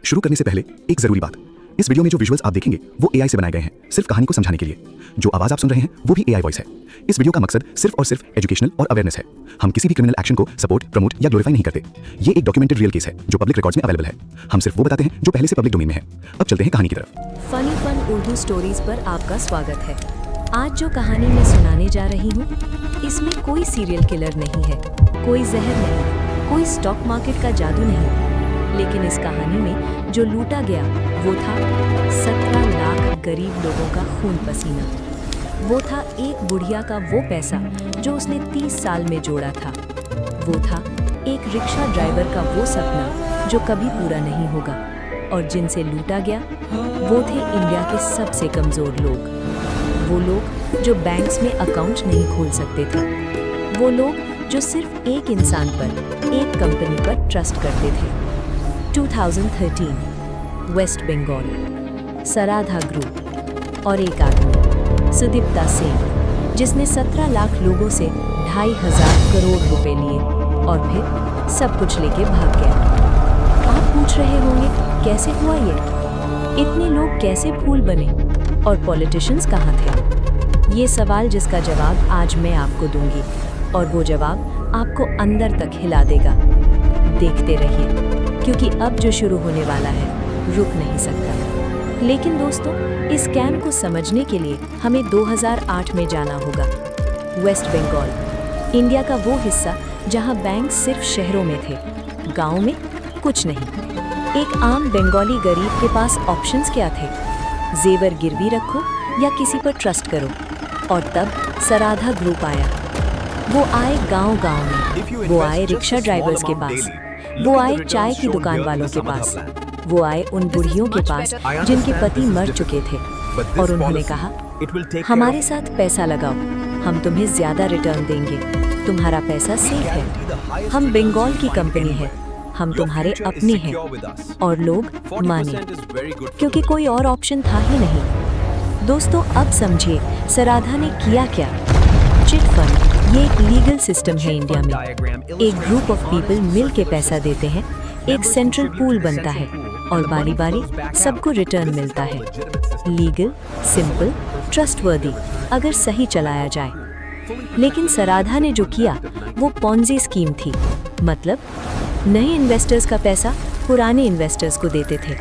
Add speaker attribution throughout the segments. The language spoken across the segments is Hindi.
Speaker 1: शुरू करने से पहले एक जरूरी बात, इस वीडियो में जो विजुअल्स आप देखेंगे वो एआई से बनाए गए हैं, सिर्फ कहानी को समझाने के लिए। जो आवाज आप सुन रहे हैं वो भी एआई वॉइस है। इस वीडियो का मकसद सिर्फ और सिर्फ एजुकेशनल और अवेयरनेस है। हम किसी भी क्रिमिनल एक्शन को सपोर्ट, प्रमोट या ग्लोरीफाई नहीं करते। ये एक डॉक्यूमेंटेड रियल केस है जो पब्लिक रिकॉर्ड्स में अवेलेबल है। हम सिर्फ वो बताते हैं जो पहले से पब्लिक डोमेन में है। अब चलते हैं कहानी की तरफ।
Speaker 2: फनी फन उर्दू स्टोरीज पर आपका स्वागत है। आज जो कहानी मैं सुनाने जा रही हूँ, इसमें कोई सीरियल किलर नहीं है, कोई जहर नहीं, कोई स्टॉक मार्केट का जादू नहीं, लेकिन इस कहानी में जो लूटा गया वो था 17 लाख गरीब लोगों का खून पसीना। वो था एक बुढ़िया का वो पैसा जो उसने 30 साल में जोड़ा था। वो था एक रिक्शा ड्राइवर का वो सपना जो कभी पूरा नहीं होगा। और जिनसे लूटा गया वो थे इंडिया के सबसे कमज़ोर लोग। वो लोग जो बैंक्स में अकाउंट नहीं खोल सकते थे। वो लोग जो सिर्फ एक इंसान पर, एक कंपनी पर ट्रस्ट करते थे। 2013 वेस्ट बंगाल, सराधा ग्रुप और एक आदमी सुदीप्ता सेन, जिसने 17 लाख लोगों से 2,500 करोड़ रुपए लिए और फिर सब कुछ लेके भाग गया। आप पूछ रहे होंगे कैसे हुआ ये? इतने लोग कैसे फूल बने और पॉलिटिशियंस कहाँ थे? ये सवाल जिसका जवाब आज मैं आपको दूंगी, और वो जवाब आपको अंदर तक हिला देगा। देखते रहिए, क्योंकि अब जो शुरू होने वाला है रुक नहीं सकता। लेकिन दोस्तों, इस स्कैम को समझने के लिए हमें 2008 में जाना होगा। वेस्ट बंगाल, इंडिया का वो हिस्सा जहां बैंक सिर्फ शहरों में थे, गांव में कुछ नहीं। एक आम बंगाली गरीब के पास ऑप्शंस क्या थे? जेवर गिरवी रखो या किसी पर ट्रस्ट करो। और तब सराधा ग्रुप आया। वो आए गांव-गांव में, वो आए रिक्शा ड्राइवर्स के पास, वो आए चाय की दुकान वालों के पास, वो आए उन बुढ़ियों के पास जिनके पति मर चुके थे, और उन्होंने कहा, हमारे साथ पैसा लगाओ, हम तुम्हें ज्यादा रिटर्न देंगे, तुम्हारा पैसा सेफ है, हम बंगाल की कंपनी है, हम तुम्हारे अपने हैं। और लोग माने, क्योंकि कोई और ऑप्शन था ही नहीं। दोस्तों, अब समझिए सराधा ने किया क्या। चिट फंड ये एक लीगल सिस्टम है इंडिया में। एक ग्रुप ऑफ पीपल मिल के पैसा देते हैं, एक सेंट्रल पूल बनता है और बारी बारी सबको रिटर्न मिलता है। लीगल, सिंपल, ट्रस्टवर्दी, अगर सही चलाया जाए। लेकिन सराधा ने जो किया वो पॉन्जी स्कीम थी। मतलब नए इन्वेस्टर्स का पैसा पुराने इन्वेस्टर्स को देते थे।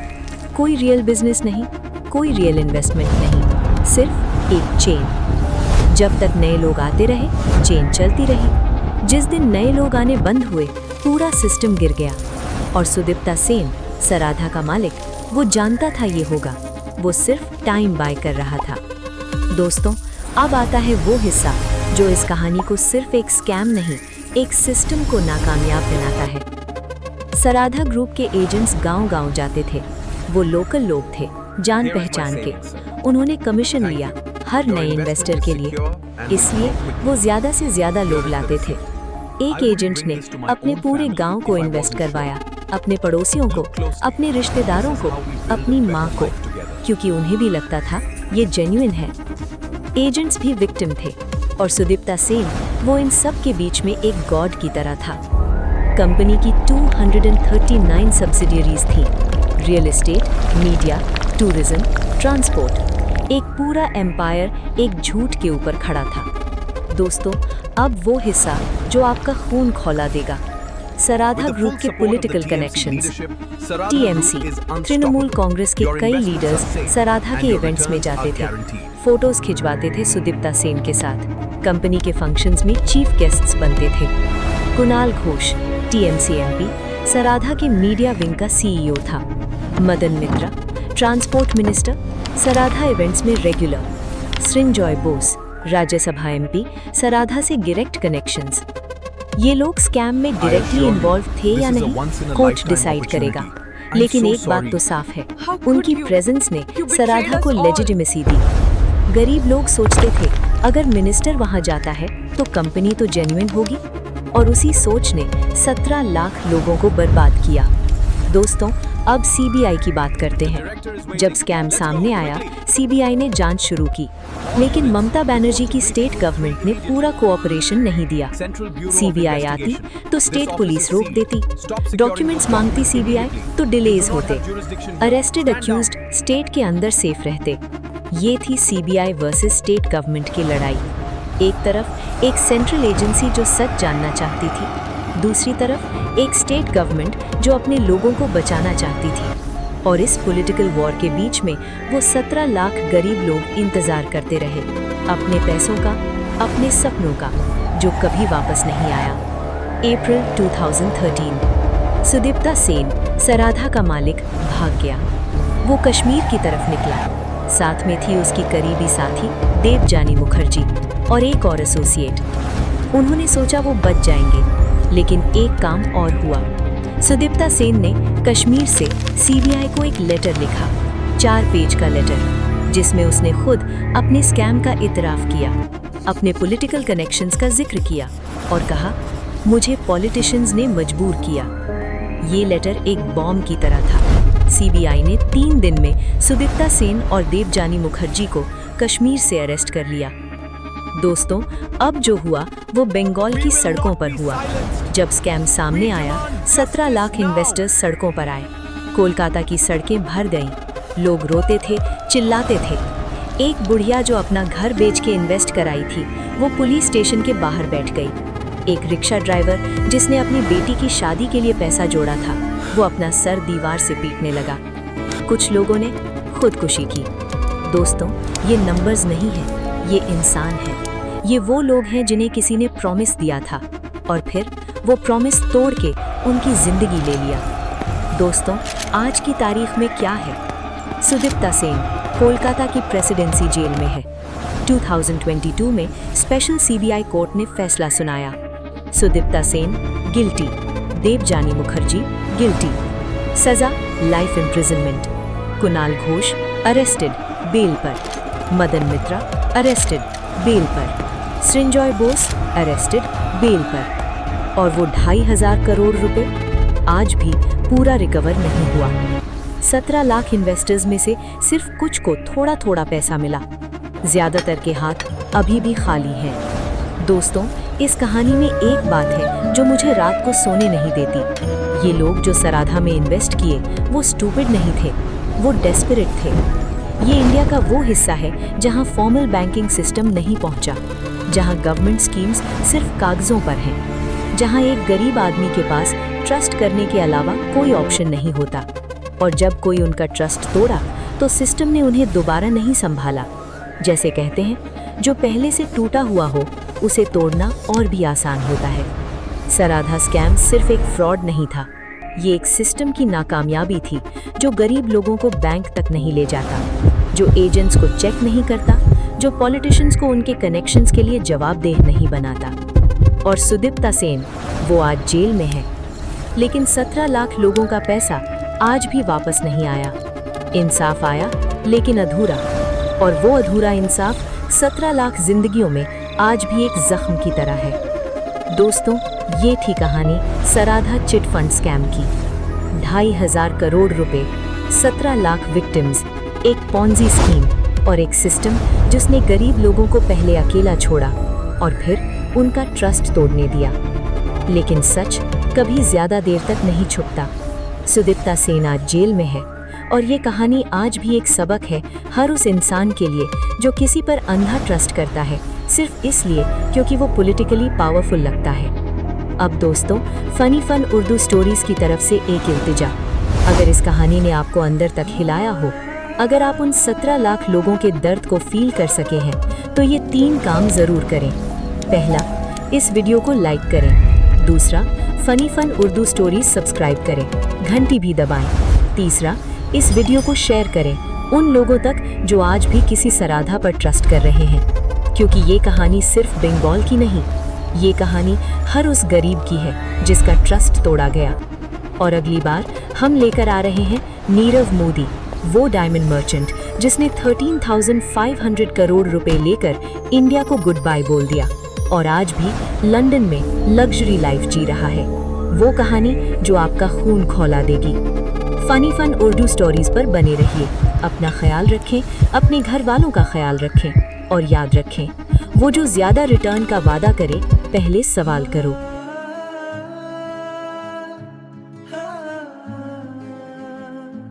Speaker 2: कोई रियल बिजनेस नहीं, कोई रियल इन्वेस्टमेंट नहीं, सिर्फ एक चेन। जब तक नए लोग आते रहे, चेन चलती रही। जिस दिन नए लोग आने बंद हुए, पूरा सिस्टम गिर गया। और सुदीप्ता सेन, सराधा का मालिक, वो जानता था ये होगा। वो सिर्फ टाइम बाय कर रहा था। दोस्तों, अब आता है वो हिस्सा जो इस कहानी को सिर्फ एक स्कैम नहीं, एक सिस्टम को नाकामयाब बनाता है। सराधा ग्रुप के एजेंट्स गांव-गांव जाते थे। वो लोकल लोग थे, जान पहचान के। उन्होंने कमीशन लिया हर नए इन्वेस्टर के लिए, इसलिए वो ज्यादा से ज्यादा लोग लाते थे। एक एजेंट ने अपने पूरे गांव को इन्वेस्ट करवाया, अपने पड़ोसियों को, अपने रिश्तेदारों को, अपनी माँ को, क्योंकि उन्हें भी लगता था ये जेन्युइन है। एजेंट्स भी विक्टिम थे और सुदीप्ता सेन वो इन सब के बीच में एक गॉड की तरह था। कंपनी की 239 सब्सिडियरीज थी। Real estate, media, tourism, transport, एक पूरा एम्पायर एक झूठ के ऊपर खड़ा था। दोस्तों, अब वो हिस्सा जो आपका खून खौला देगा। सराधा ग्रुप के political connections. TMC, Trinamool Congress के कई लीडर्स सराधा के इवेंट्स में जाते थे, फोटोज खिंचवाते थे सुदीप्ता सेन के साथ, कंपनी के फंक्शंस में चीफ गेस्ट्स बनते थे। कुणाल घोष, टीएमसी एमपी, सराधा के मीडिया विंग का सीईओ था। मदन मित्रा, ट्रांसपोर्ट मिनिस्टर, सराधा इवेंट्स में रेगुलर। सृंजॉय बोस, राज्यसभा एमपी, सराधा से डायरेक्ट कनेक्शंस। ये लोग स्कैम में डायरेक्टली इन्वॉल्व थे या नहीं, कोर्ट डिसाइड करेगा। लेकिन एक बात तो साफ है, उनकी प्रेजेंस ने सराधा को लेजिटिमेसी दी। गरीब लोग सोचते थे अगर मिनिस्टर वहां जाता है तो कंपनी तो जेन्युइन होगी, और उसी सोच ने 17 लाख लोगों को बर्बाद किया। दोस्तों, अब सीबीआई की बात करते हैं। जब स्कैम सामने आया, सीबीआई ने जांच शुरू की, लेकिन ममता बनर्जी की स्टेट गवर्नमेंट ने पूरा कोऑपरेशन नहीं दिया। सीबीआई आती तो स्टेट पुलिस रोक देती, डॉक्यूमेंट्स मांगती सीबीआई तो डिलेज होते, अरेस्टेड अक्यूज्ड स्टेट के अंदर सेफ रहते। ये थी सीबीआई वर्सेस स्टेट गवर्नमेंट की लड़ाई। एक तरफ एक सेंट्रल एजेंसी जो सच जानना चाहती थी, दूसरी तरफ एक स्टेट गवर्नमेंट जो अपने लोगों को बचाना चाहती थी। और इस पॉलिटिकल वॉर के बीच में वो 17 लाख गरीब लोग इंतजार करते रहे, अपने पैसों का, अपने सपनों का, जो कभी वापस नहीं आया। अप्रैल 2013, सुदीप्ता सेन, सराधा का मालिक, भाग गया। वो कश्मीर की तरफ निकला। साथ में थी उसकी करीबी साथी देवजानी मुखर्जी और एक और एसोसिएट। उन्होंने सोचा वो बच जाएंगे, लेकिन एक काम और हुआ। सुदीप्ता सेन ने कश्मीर से सीबीआई को एक लेटर लिखा, 4 पेज का लेटर, जिसमें उसने खुद अपने स्कैम का इतराफ किया, अपने पॉलिटिकल कनेक्शंस का जिक्र किया और कहा, मुझे पॉलिटिशियंस ने मजबूर किया। ये लेटर एक बॉम्ब की तरह था। सीबीआई ने 3 दिन में सुदीप्ता सेन और देवजानी मुखर्जी को कश्मीर से अरेस्ट कर लिया। दोस्तों, अब जो हुआ वो बंगाल की सड़कों पर हुआ। जब स्कैम सामने आया, 17 लाख इन्वेस्टर्स सड़कों पर आए। कोलकाता की सड़कें भर गईं। लोग रोते थे, चिल्लाते थे। एक बुढ़िया जो अपना घर बेच के इन्वेस्ट कराई थी, वो पुलिस स्टेशन के बाहर बैठ गई। एक रिक्शा ड्राइवर जिसने अपनी बेटी की शादी के लिए पैसा जोड़ा था, वो अपना सर दीवार से पीटने लगा। कुछ लोगों ने खुदकुशी की। दोस्तों, ये नंबर्स नहीं है, ये इंसान है। ये वो लोग हैं जिन्हें किसी ने प्रॉमिस दिया था और फिर वो प्रॉमिस तोड़ के उनकी जिंदगी ले लिया। दोस्तों, आज की तारीख में क्या है? सुदीप्ता सेन कोलकाता की प्रेसिडेंसी जेल में है। 2022 में स्पेशल सीबीआई कोर्ट ने फैसला सुनाया। Sudipta Sen guilty, Debjani Mukherjee guilty. सजा life imprisonment. Kunal Ghosh arrested bail पर। मदन मित्रा अरेस्टेड बेल पर। सृंजॉय बोस अरेस्टेड बेल पर। और वो 2,500 करोड़ रुपए आज भी पूरा रिकवर नहीं हुआ। 17 लाख इन्वेस्टर्स में से सिर्फ कुछ को थोड़ा थोड़ा पैसा मिला। ज्यादातर के हाथ अभी भी खाली हैं। दोस्तों, इस कहानी में एक बात है जो मुझे रात को सोने नहीं देती। ये लोग जो सराधा में इन्वेस्ट किए, वो स्टूपिड नहीं थे, वो डेस्परेट थे। ये इंडिया का वो हिस्सा है जहां फॉर्मल बैंकिंग सिस्टम नहीं पहुंचा, जहां गवर्नमेंट स्कीम्स सिर्फ कागजों पर हैं, जहां एक गरीब आदमी के पास ट्रस्ट करने के अलावा कोई ऑप्शन नहीं होता। और जब कोई उनका ट्रस्ट तोड़ा तो सिस्टम ने उन्हें दोबारा नहीं संभाला। जैसे कहते हैं, जो पहले से टूटा हुआ हो उसे तोड़ना और भी आसान होता है। सराधा स्कैम सिर्फ एक फ्रॉड नहीं था, ये एक सिस्टम की नाकामयाबी थी जो गरीब लोगों को बैंक तक नहीं ले जाता, जो एजेंट्स को चेक नहीं करता, जो पॉलिटिशियंस को उनके कनेक्शंस के लिए जवाबदेह नहीं बनाता। और सुदीप्ता सेन, वो आज जेल में है, लेकिन 17 लाख लोगों का पैसा आज भी वापस नहीं आया। इंसाफ आया लेकिन अधूरा, और वो अधूरा इंसाफ 17 लाख जिंदगियों में आज भी एक जख्म की तरह है। दोस्तों, ये थी कहानी सराधा चिट फंड स्कैम की। 2,500 करोड़ रुपए, 17 लाख विक्टिम्स, एक पॉन्जी स्कीम और एक सिस्टम जिसने गरीब लोगों को पहले अकेला छोड़ा और फिर उनका ट्रस्ट तोड़ने दिया। लेकिन सच कभी ज्यादा देर तक नहीं छुपता। सुदीप्ता सेन आज जेल में है और ये कहानी आज भी एक सबक है हर उस इंसान के लिए जो किसी पर अंधा ट्रस्ट करता है सिर्फ इसलिए क्योंकि वो पॉलिटिकली पावरफुल लगता है। अब दोस्तों, फनी फन उर्दू स्टोरीज की तरफ से एक इल्तिजा, अगर इस कहानी ने आपको अंदर तक हिलाया हो, अगर आप उन 17 लाख लोगों के दर्द को फील कर सके हैं, तो ये 3 काम जरूर करें। पहला, इस वीडियो को लाइक करें। दूसरा, funny fun Urdu stories subscribe करें, घंटी भी दबाएं। तीसरा, इस वीडियो को शेयर करें उन लोगों तक जो आज भी किसी सराधा पर ट्रस्ट कर रहे हैं, क्योंकि ये कहानी सिर्फ बंगाल की नहीं, ये कहानी हर उस गरीब की है जिसका ट्रस्ट तोड़ा गया। और अगली बार हम लेकर आ रहे हैं नीरव मोदी, वो डायमंड मर्चेंट जिसने 13,500 करोड़ रुपए लेकर इंडिया को गुड बाय बोल दिया और आज भी लंदन में लग्जरी लाइफ जी रहा है। वो कहानी जो आपका खून खौला देगी। फनी फन उर्दू स्टोरीज पर बने रहिए। अपना ख्याल रखें, अपने घर वालों का ख्याल रखें और याद रखें, वो जो ज्यादा रिटर्न का वादा करे, पहले सवाल करो।